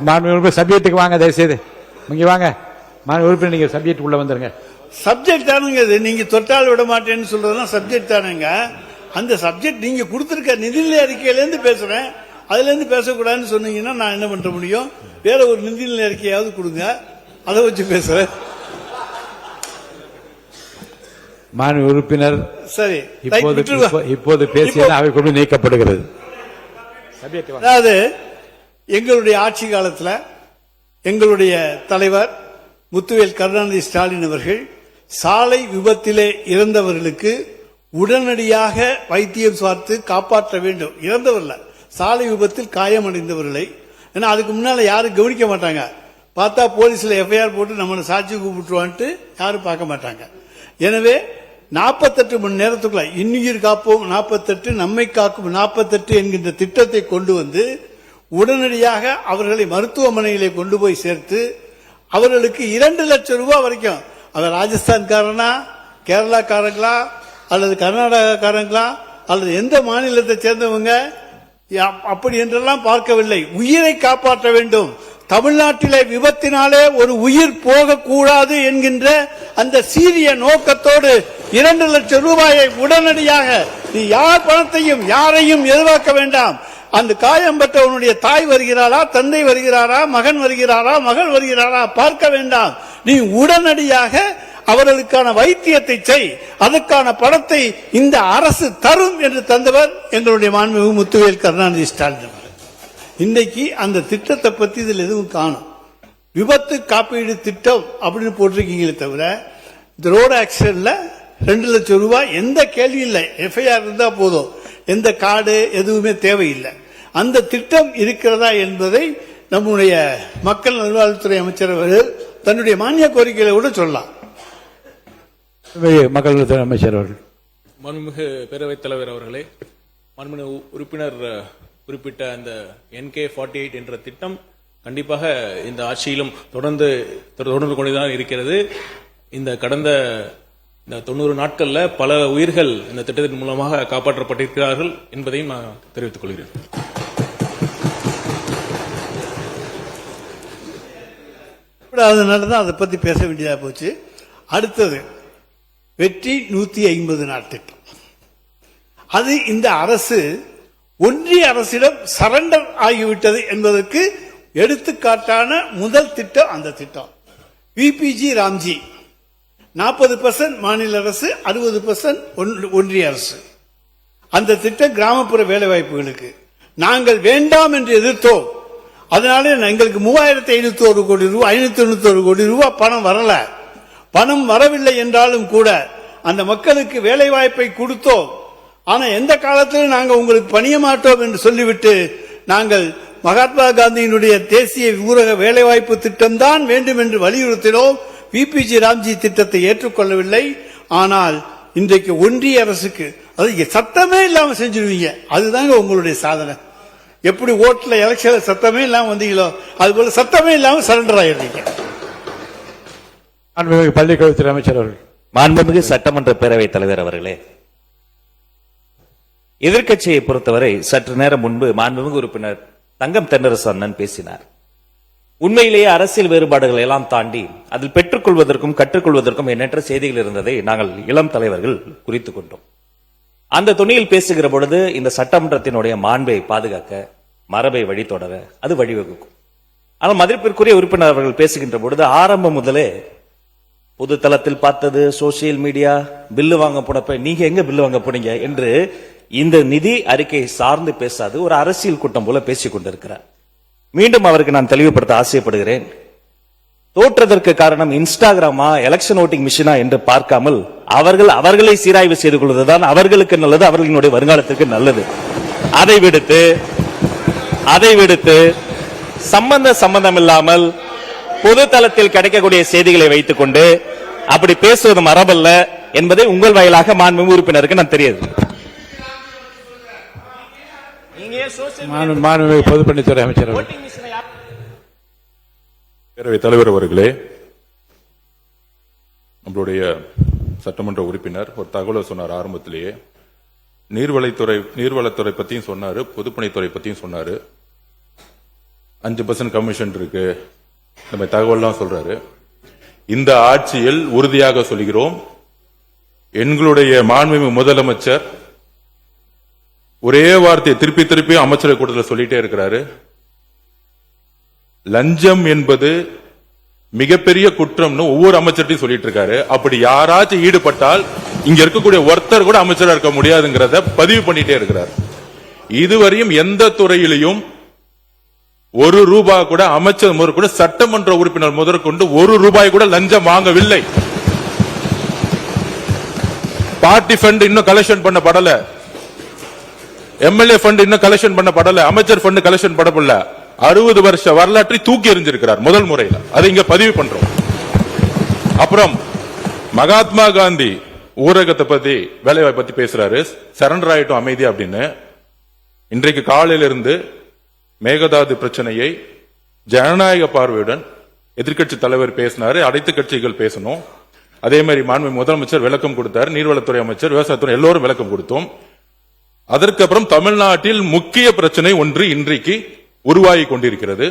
மாண்புமிகு சப்ஜெக்டுக்கு வாங்க, தயவுசெய்து இங்க வாங்க. மாண்பு உறுப்பினர், நீங்க சப்ஜெக்ட் உள்ள வந்துருங்க. சப்ஜெக்ட் தானுங்க இது. நீங்க தொட்டால் விட மாட்டேன்னு சொல்றதுலாம் சப்ஜெக்ட் தானுங்க. அந்த சப்ஜெக்ட் நீங்க கொடுத்திருக்க நிதிநிலை அறிக்கையிலேருந்து பேசுறேன், அதுல இருந்து பேசக்கூடாதுன்னு சொன்னீங்கன்னா நான் என்ன பண்ண முடியும்? வேற ஒரு நிதிநிலை அறிக்கையாவது கொடுங்க, அதை வச்சு பேசுறேன். மாண்பு உறுப்பினர் சரி, இப்போது பேசியது அவை கொண்டு நீக்கப்படுகிறது. அதாவது எங்களுடைய ஆட்சி காலத்தில் எங்களுடைய தலைவர் முத்துவேல் கருணாநிதி ஸ்டாலின் அவர்கள் சாலை விபத்திலே இறந்தவர்களுக்கு உடனடியாக வைத்தியம் பார்த்து காப்பாற்ற வேண்டும். இறந்தவர்ல சாலை விபத்தில் காயமடைந்தவர்களை, ஏன்னா அதுக்கு முன்னால யாரும் கவனிக்க மாட்டாங்க. பார்த்தா போலீஸ்ல எஃப்ஐஆர் போட்டு நம்மளை சாட்சி கூப்பிட்டுருவான்ட்டு யாரும் பார்க்க மாட்டாங்க. எனவே 48 மணி நேரத்துக்குள்ள இன்னுயிர் காப்போம் 48, நம்மை காக்கும் 48 என்கின்ற திட்டத்தை கொண்டு வந்து உடனடியாக அவர்களை மருத்துவமனையிலே கொண்டு போய் சேர்த்து அவர்களுக்கு 2 லட்சம் ரூபாய் வரைக்கும், அவர் ராஜஸ்தான்காரனா, கேரளாக்காரங்களா, அல்லது கர்நாடகாக்காரங்களா, அல்லது எந்த மாநிலத்தை சேர்ந்தவங்க, அப்படி என்றெல்லாம் பார்க்கவில்லை. உயிரை காப்பாற்ற வேண்டும். தமிழ்நாட்டிலே விபத்தினாலே ஒரு உயிர் போகக்கூடாது என்கின்ற அந்த சீரிய நோக்கத்தோடு 2 லட்சம் ரூபாயை உடனடியாக, நீ யார் பணத்தையும் யாரையும் எதிர்பார்க்க வேண்டாம். அந்த காயம் பெற்றவனுடைய தாய் வருகிறாரா, தந்தை வருகிறாரா, மகன் வருகிறாரா, மகள் வருகிறாரா பார்க்க வேண்டாம். நீ உடனடியாக அவர்களுக்கான வைத்தியத்தை செய், அதற்கான பணத்தை இந்த அரசு தரும் என்று தந்தவர் எங்களுடைய மாண்புமிகு முத்துவேல் கருணாநிதி ஸ்டாலின். இன்றைக்கு அந்த திட்டத்தை பத்தி இதில் எதுவும் காணும். விபத்து காப்பீடு திட்டம் அப்படின்னு போட்டிருக்கீங்களே தவிர இந்த ரோடு ஆக்சிடென்ட்ல 2 லட்சம் ரூபாய் எந்த கேள்வி இல்லை. எஃப்ஐஆர் இருந்தா போதும், எந்த கார்டு எதுவுமே தேவையில்லை. அந்த திட்டம் இருக்கிறதா என்பதை நம்முடைய மக்கள் நல்வாழ்வுத்துறை அமைச்சர் அவர்கள் தன்னுடைய மானிய கோரிக்கையில கூட சொல்லலாம். மக்கள் நல்வாழ்வுத்துறை அமைச்சர் அவர்கள். மாண்புமிகு பேரவைத் தலைவர் அவர்களே, மாண்புமிகு உறுப்பினர் குறிப்பிட்ட அந்த NK48 என்ற திட்டம் கண்டிப்பாக இந்த ஆட்சியிலும் தொடர்ந்து கொண்டுதான் இருக்கிறது. இந்த கடந்த 90 நாட்கள்ல பல உயிர்கள் இந்த திட்டத்தின் மூலமாக காப்பாற்றப்பட்டிருக்கிறார்கள் என்பதையும் நான் தெரிவித்துக் கொள்கிறேன். அதனாலதான் அதை பத்தி பேச வேண்டியதா போச்சு. அடுத்தது வெற்றி 150 நாள் திட்டம். அது இந்த அரசு ஒன்றிய அரசிடம் சரண்டர் ஆகிவிட்டது என்பதற்கு எடுத்துக்காட்டான முதல் திட்டம் அந்த திட்டம். விபிஜி ராம்ஜி 40% மாநில அரசு, 60% ஒன்றிய அரசு. அந்த திட்டம் கிராமப்புற வேலைவாய்ப்புகளுக்கு நாங்கள் வேண்டாம் என்று எதிர்த்தோம். அதனால எங்களுக்கு 3591 கோடி ரூபாய், 591 கோடி ரூபாய் பணம் வரல. பணம் வரவில்லை என்றாலும் கூட அந்த மக்களுக்கு வேலை வாய்ப்பை கொடுத்தோம். ஆனா எந்த காலத்திலும் நாங்கள் உங்களுக்கு பணிய மாட்டோம் என்று சொல்லிவிட்டு நாங்கள் மகாத்மா காந்தியினுடைய தேசிய ஊரக வேலைவாய்ப்பு திட்டம் தான் வேண்டும் என்று வலியுறுத்தினோம். விபிஜி ராம்ஜி திட்டத்தை ஏற்றுக்கொள்ளவில்லை. ஆனால் இன்றைக்கு ஒன்றிய அரசுக்கு அது சத்தமே இல்லாம செஞ்சிருவீங்க. அதுதாங்க உங்களுடைய சாதனை. எப்படி ஓட்டுல எலெக்ஷன்ல சத்தமே இல்லாம வந்தீங்களோ அது போல சத்தமே இல்லாம சரண்டர் ஆயிருந்தீங்க. பள்ளிக்கல்வித்துறை அமைச்சர் அவர்கள். மாண்புமிகு சட்டமன்ற பேரவைத் தலைவர் அவர்களே, எதிர்க்கட்சியை பொறுத்தவரை சற்று நேரம் முன்பு மாண்புமிகு உறுப்பினர் தங்கம் தென்னரசு அண்ணன் பேசினார். உண்மையிலேயே அரசியல் வேறுபாடுகளை எல்லாம் தாண்டி அதில் பெற்றுக்கொள்வதற்கும் கற்றுக்கொள்வதற்கும் எண்ணற்ற செய்திகள் இருந்ததை நாங்கள் இளம் தலைவர்கள் குறித்துக் கொண்டோம். அந்த துணியில் பேசுகிற பொழுது இந்த சட்டமன்றத்தினுடைய மாண்பை பாதுகாக்க, மரபை வழித்தொடர அது வழிவகுக்கும். ஆனால் மதிப்பிற்குரிய உறுப்பினர் அவர்கள் பேசுகின்ற பொழுது ஆரம்பம் முதலே பொது தளத்தில் பார்த்தது, சோசியல் மீடியா, பில்லு வாங்க போனப்ப நீங்க எங்க பில்லு வாங்க போனீங்க என்று இந்த நிதி அறிக்கை சார்ந்து பேசாது ஒரு அரசியல் கூட்டம் போல பேசிக் கொண்டிருக்கிறார். மீண்டும் அவருக்கு நான் தெளிவுபடுத்த ஆசைப்படுகிறேன். தோற்றதற்கு காரணம் இன்ஸ்டாகிராமா, எலெக்ஷன் ஓட்டிங் மிஷினா என்று பார்க்காமல் அவர்களை சீராய்வு செய்து கொள்வதுதான் அவர்களுக்கு நல்லது, அவர்களினுடைய வருங்காலத்திற்கு நல்லது. அதை விடுத்து சம்பந்தம் இல்லாமல் பொது தளத்தில் கிடைக்கக்கூடிய செய்திகளை வைத்துக் கொண்டு அப்படி பேசுவது மரபல்ல என்பதை உங்கள் வாயிலாக மாண்புமிகு உறுப்பினருக்கு நான் தெரியாது. பொதுப்பணித்துறை அமைச்சர். பேரவைத் தலைவர் அவர்களே, நம்மளுடைய சட்டமன்ற உறுப்பினர் ஒரு தகவலை சொன்னார். ஆரம்பத்திலேயே நீர்வளத்துறை பத்தியும் சொன்னாரு, பொதுப்பணித்துறை பத்தியும் சொன்னாரு. 5% கமிஷன் இருக்கு, இந்த மாதிரி தகவல்லாம் சொல்றாரு. இந்த ஆட்சியில் உறுதியாக சொல்கிறோம், எங்களுடைய மாண்புமிகு முதலமைச்சர் ஒரே வார்த்தையை திருப்பி திருப்பி அமைச்சரவை கூட்டத்தில் சொல்லிட்டே இருக்கிறாரு. லஞ்சம் என்பது மிகப்பெரிய குற்றம்னு ஒவ்வொரு அமைச்சர்ட்டையும் சொல்லிட்டு இருக்காரு. அப்படி யாராச்சும் ஈடுபட்டால் இங்க இருக்கக்கூடிய ஒருத்தர் கூட அமைச்சரா இருக்க முடியாதுங்கிறத பதிவு பண்ணிட்டே இருக்கிறார். இதுவரையும் எந்த துறையிலையும் ஒரு ரூபாய் கூட அமைச்சர் முதல் கூட சட்டமன்ற உறுப்பினர் முதற்கொண்டு ஒரு ரூபாய் கூட லஞ்சம் வாங்கவில்லை. பார்ட்டி ஃபண்ட் இன்னும் கலெக்ஷன் பண்ணப்படல, எம்எல்ஏ ஃபண்ட் இன்னும் கலெக்ஷன் பண்ணப்படல, அமைச்சர் ஃபண்ட் கலெக்ஷன் பண்ணப்படல. 60 வருஷ வரலாற்றை தூக்கி எறிஞ்சிருக்கிறார் முதல் முறையில். அதை இங்க பதிவு பண்றோம். அப்புறம் மகாத்மா காந்தி ஊரகத்தை பத்தி, வேலைவாய்ப்பு பத்தி பேசுறாரு, சரண்டர் ஆயிட்டும் அமைதி அப்படின்னு. இன்றைக்கு காலையில இருந்து மேகதாது பிரச்சனையை ஜனநாயக பார்வையுடன் எதிர்க்கட்சி தலைவர் பேசினாரு, அனைத்து கட்சிகள் பேசணும். அதே மாதிரி மாண்புமிகு முதலமைச்சர் விளக்கம் கொடுத்தார், நீர்வளத்துறை அமைச்சர், விவசாயத்துறை எல்லோரும் விளக்கம் கொடுத்தோம். அதற்கப்புறம் தமிழ்நாட்டில் முக்கிய பிரச்சனை ஒன்று இன்றைக்கு உருவாகி கொண்டிருக்கிறது.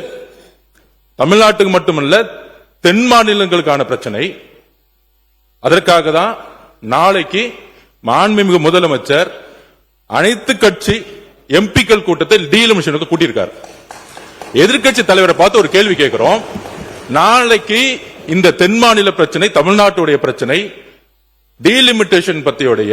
தமிழ்நாட்டுக்கு மட்டுமல்ல, தென் மாநிலங்களுக்கான பிரச்சனை. அதற்காக தான் நாளைக்கு மாண்புமிகு முதலமைச்சர் அனைத்து கட்சி எம்பிக்கள் கூட்டத்தை டீலிமிட்டேஷனுக்கு கூட்டியிருக்கார். எதிர்க்கட்சி தலைவரை பார்த்து ஒரு கேள்வி கேட்கிறோம். நாளைக்கு இந்த தென் மாநில பிரச்சனை, தமிழ்நாட்டுடைய பிரச்சனை, டீலிமிட்டேஷன் பத்தியுடைய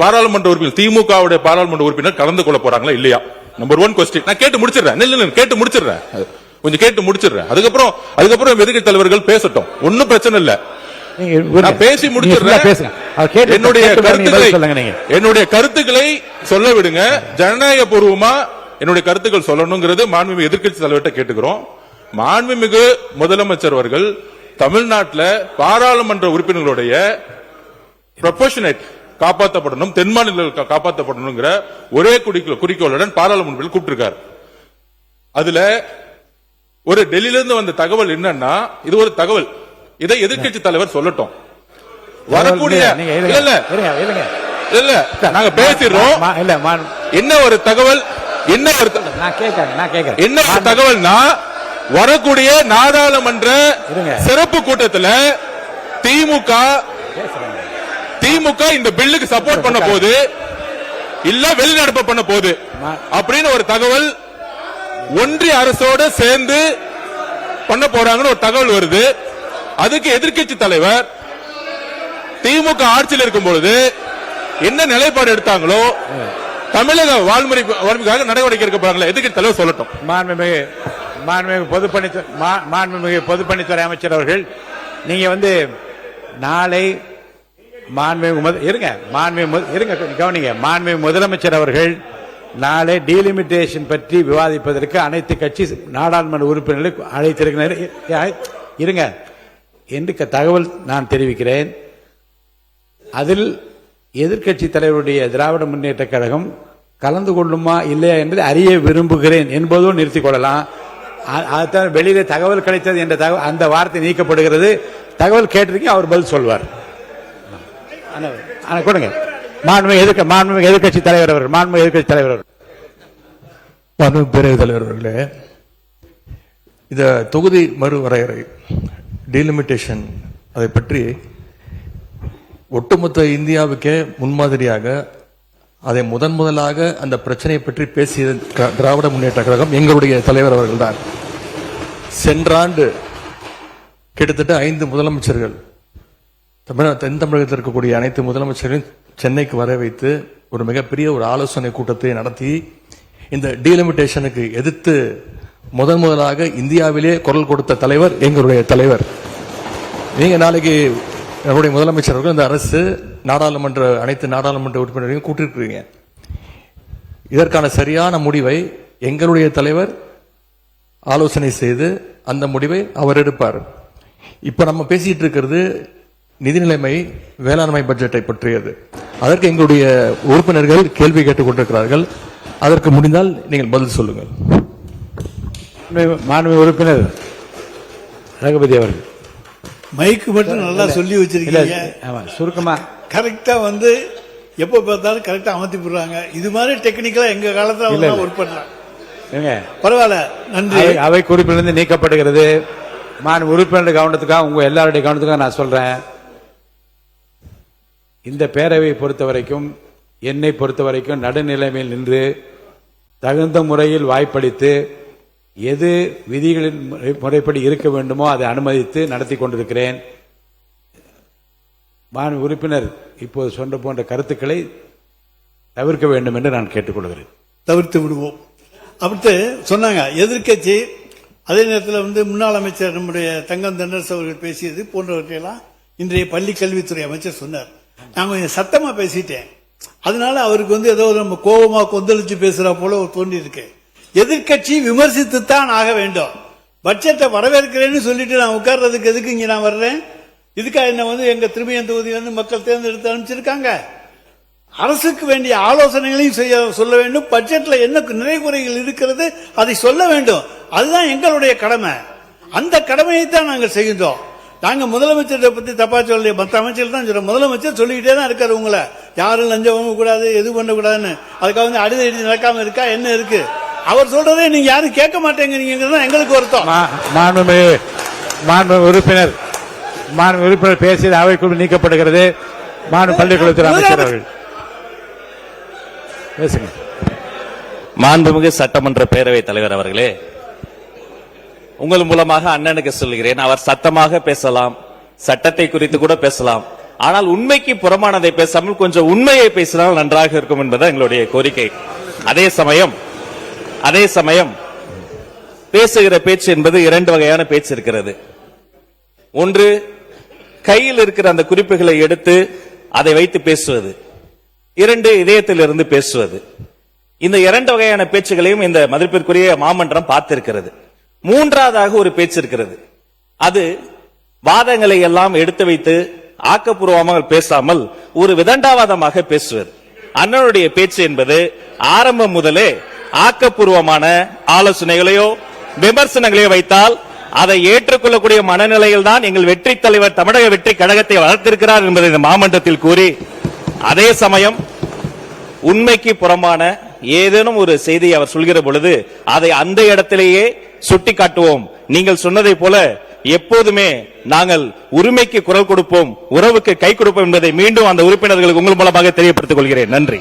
பாராளுமன்ற உறுப்பினர், திமுகவுடைய பாராளுமன்ற உறுப்பினர் கலந்து கொள்ள போறாங்களா இல்லையா? Number 1 question. நான் கேட்டு முடிச்சிடுறேன், கேட்டு முடிச்சிடுறேன், கொஞ்சம் கேட்டு முடிச்சிடுறேன். அதுக்கப்புறம் எதிர்க்கட்சி தலைவர்கள் பேசட்டும், ஒன்னும் பிரச்சனை இல்ல. நான் பேசி முடிச்சிடுறேன். என்னுடைய கருத்துக்களை சொல்ல விடுங்க. ஜனநாயக பூர்வமா என்னுடைய கருத்துக்கள் சொல்லணுங்கிறது மாண்புமிகு எதிர்க்கட்சி தலைவர்கிட்ட கேட்டுக்கிறோம். மாண்புமிகு முதலமைச்சர் அவர்கள் தமிழ்நாட்டில் பாராளுமன்ற உறுப்பினர்களுடைய ப்ரொபோர்ஷனேட் காப்பாற்றப்படணும், தென் மாநிலங்கள் காப்பாற்றப்படணும் ஒரே குறிக்கோளுடன் பாராளுமன்ற கூப்பிட்டிருக்கார். அதுல ஒரு டெல்லியிலிருந்து வந்த தகவல் என்னன்னா, இது ஒரு தகவல், இதை எதிர்க்கட்சி தலைவர் சொல்லட்டும். வரக்கூடிய இல்ல நாங்க பேசிடுறோம். என்ன ஒரு தகவல், என்ன ஒரு தகவல்னா, வரக்கூடிய நாடாளுமன்ற சிறப்பு கூட்டத்தில் திமுக இந்த பில்லுக்கு சப்போர்ட் பண்ண போது இல்ல வெளிநடப்பு பண்ண போது அப்படின்னு ஒரு தகவல் ஒன்றிய அரசோட சேர்ந்து பண்ண போறாங்கன்னு ஒரு தகவல் வருது. அதுக்கு எதிர்க்கட்சி தலைவர் திமுக ஆட்சியில் இருக்கும் பொழுது என்ன நிலைப்பாடு எடுத்தாங்களோ, தமிழக வாழ்முறைக்காக நடவடிக்கை எடுக்க போறாங்களா, எதிர்க்கட்சி தலைவர் சொல்லட்டும். மாண்புமிகு பொதுப்பணித்துறை அமைச்சர் அவர்கள், நீங்க நாளை மாண்புமிகு முதலமைச்சர் அவர்கள் நாளை டீலிமிட்டேஷன் பற்றி விவாதிப்பதற்கு அனைத்து கட்சி நாடாளுமன்ற உறுப்பினர்களை அழைத்திருக்கிறார் என்று தகவல் நான் தெரிவிக்கிறேன். அதில் எதிர்க்கட்சி தலைவருடைய திராவிட முன்னேற்ற கழகம் கலந்து கொள்ளுமா இல்லையா என்பதை அறிய விரும்புகிறேன் என்பதும் நிறுத்திக் கொள்ளலாம். அதுதான் வெளியில தகவல் கிடைத்தது என்ற தகவல், அந்த வார்த்தை நீக்கப்படுகிறது. தகவல் கேட்டிருக்கீங்க, அவர் பதில் சொல்வார். கொடுங்க. மாண்புமிகு எதிர்க்கட்சி தலைவர் அவர், மாண்புமிகு எதிர்க்கட்சி தலைவர் அவர். மாண்புமிகு பேரவைத் தலைவர் அவர்களே, இந்த தொகுதி மறுவரையறை டீலிமிட்டேஷன் அதை பற்றி ஒட்டுமொத்த இந்தியாவுக்கே முன்மாதிரியாக அதை முதலாக அந்த பிரச்சனையை பற்றி பேசிய திராவிட முன்னேற்ற கழகம் எங்களுடைய தலைவர் அவர்கள்தான். சென்ற ஆண்டு கிட்டத்தட்ட 5 முதலமைச்சர்கள், தென் தமிழகத்தில் இருக்கக்கூடிய அனைத்து முதலமைச்சர்களையும் சென்னைக்கு வர வைத்து ஒரு மிகப்பெரிய ஒரு ஆலோசனை கூட்டத்தை நடத்தி இந்த டீலிமிட்டேஷனுக்கு எதிர்த்து முதலாக இந்தியாவிலே குரல் கொடுத்த தலைவர் எங்களுடைய தலைவர். நீங்க நாளைக்கு நம்முடைய முதலமைச்சர்கள் இந்த அரசு அனைத்து நாடாளுமன்ற உறுப்பினரையும் கூட்டிருக்கிறீங்க. இதற்கான சரியான முடிவை எங்களுடைய தலைவர் ஆலோசனை செய்து அந்த முடிவை அவர் எடுப்பார். இப்ப நம்ம பேசிட்டு இருக்கிறது நிதி நிலைமை, வேளாண்மை பட்ஜெட்டை பற்றியது. அதற்கு எங்களுடைய உறுப்பினர்கள் கேள்வி கேட்டுக் கொண்டிருக்கிறார்கள். அதற்கு முடிந்தால் நீங்கள் பதில் சொல்லுங்கள். மாண்புமிகு உறுப்பினர் ரகுபதி அவர்கள், மைக்கு மட்டும் நல்லா சொல்லி வச்சிருக்கீங்க. சுருக்கமா கரெக்டா எப்ப பார்த்தாலும் கரெக்டா அமர்த்தி போடுறாங்க. இது மாதிரி டெக்னிக்கலா எங்க காலத்துல ஒர்க் பண்றாங்க. ஏங்க, பரவாயில்ல, நன்றி. அவை குறிப்பிலிருந்து நீக்கப்படுகிறது. நான் உறுப்பினர் கவனத்துக்காக, உங்க எல்லாருடைய கவனத்துக்காக நான் சொல்றேன். இந்த பேரவையை பொறுத்த வரைக்கும், என்னை பொறுத்த வரைக்கும் நடுநிலைமையில் நின்று தகுந்த முறையில் வாய்ப்பளித்து எது விதிகளின் முறைப்படி இருக்க வேண்டுமோ அதை அனுமதித்து நடத்தி கொண்டிருக்கிறேன். உறுப்பினர் இப்போது சொன்ன போன்ற கருத்துக்களை தவிர்க்க வேண்டும் என்று நான் கேட்டுக்கொள்கிறேன். தவிர்த்து விடுவோம். அப்படி சொன்னாங்க எதிர்க்கட்சி. அதே நேரத்தில் முன்னாள் அமைச்சர் நம்முடைய தங்கம் தென்னரசு அவர்கள் பேசியது போன்றவற்றையெல்லாம் இன்றைய பள்ளி கல்வித்துறை அமைச்சர் சொன்னார். நான் கொஞ்சம் சத்தமா பேசிட்டேன். அதனால அவருக்கு ஏதோ நம்ம கோபமா கொந்தளிச்சு பேசுறா போல தோன்றி இருக்கு. எதிர்க்கட்சி விமர்சித்துத்தான் ஆக வேண்டும். பட்ஜெட்டை வரவேற்கிறேன்னு சொல்லிட்டு நான் உட்கார்றதுக்கு எதுக்கு இங்க நான் வர்றேன்? இதுக்காக என்ன எங்க திரும்பியன் தொகுதி மக்கள் தேர்ந்தெடுத்து அனுப்பிச்சிருக்காங்க. அரசுக்கு வேண்டிய ஆலோசனைகளையும் சொல்ல வேண்டும். பட்ஜெட்ல என்ன நிறைகுறைகள் இருக்கிறது அதை சொல்ல வேண்டும். அதுதான் எங்களுடைய கடமை. அந்த கடமையை தான் நாங்கள் செய்கின்றோம். நாங்க முதலமைச்சரை பத்தி தப்பா சொல்ல, மற்ற அமைச்சர் தான் சொல்றோம். முதலமைச்சர் சொல்லிக்கிட்டே தான் இருக்காரு, உங்களை யாரும் லஞ்சம் வாங்க கூடாது, எது பண்ணக்கூடாதுன்னு. அதுக்காக அடிதடி நடக்காம இருக்கா என்ன இருக்கு? அவர் சொல்றதே நீங்க யாரும் கேட்க மாட்டேங்கிறீங்க, எங்களுக்கு வருத்தம். உறுப்பினர் பேசியது அவைக்குள் நீக்கப்படுகிறது. பள்ளிக்கூடத்தில் அமைச்சர் அவர்கள் பேசுங்க. மாண்புமிகு சட்டமன்ற பேரவைத் தலைவர் அவர்களே, உங்கள் மூலமாக அண்ணனுக்கு சொல்கிறேன், அவர் சத்தமாக பேசலாம், சட்டத்தை குறித்து கூட பேசலாம். ஆனால் உண்மைக்கு புறமானதை பேசாமல் கொஞ்சம் உண்மையை பேசினால் நன்றாக இருக்கும் என்பது எங்களுடைய கோரிக்கை. அதே சமயம் பேசுகிற பேச்சு என்பது இரண்டு வகையான பேச்சு இருக்கிறது. ஒன்று, கையில் இருக்கிற அந்த குறிப்புகளை எடுத்து அதை வைத்து பேசுவது. இரண்டு, இதயத்திலிருந்து பேசுவது. இந்த இரண்டு வகையான பேச்சுகளையும் இந்த மதிப்பிற்குரிய மாமன்றம் பார்த்திருக்கிறது. மூன்றாவதாக ஒரு பேச்சு இருக்கிறது. அது வாதங்களை எல்லாம் எடுத்து வைத்து ஆக்கப்பூர்வமாக பேசாமல் ஒரு விதண்டாவாதமாக பேசுவது. அண்ணனுடைய பேச்சு என்பது ஆரம்பம் முதலே ஆக்கப்பூர்வமான ஆலோசனைகளையோ விமர்சனங்களையோ வைத்தால் அதை ஏற்றுக்கொள்ளக்கூடிய மனநிலையில் தான் எங்கள் வெற்றி தலைவர் தமிழக வெற்றி கழகத்தை வளர்த்திருக்கிறார் என்பதை இந்த மாமன்றத்தில் கூறி, அதே சமயம் உண்மைக்கு புறம்பான ஏதேனும் ஒரு செய்தியை அவர் சொல்கிற பொழுது அதை அந்த இடத்திலேயே சுட்டி காட்டுவோம். நீங்கள் சொன்னதை போல எப்போதுமே நாங்கள் உரிமைக்கு குரல் கொடுப்போம், உறவுக்கு கை கொடுப்போம் என்பதை மீண்டும் அந்த உறுப்பினர்களுக்கு உங்கள் மூலமாக தெரியப்படுத்திக் கொள்கிறேன். நன்றி.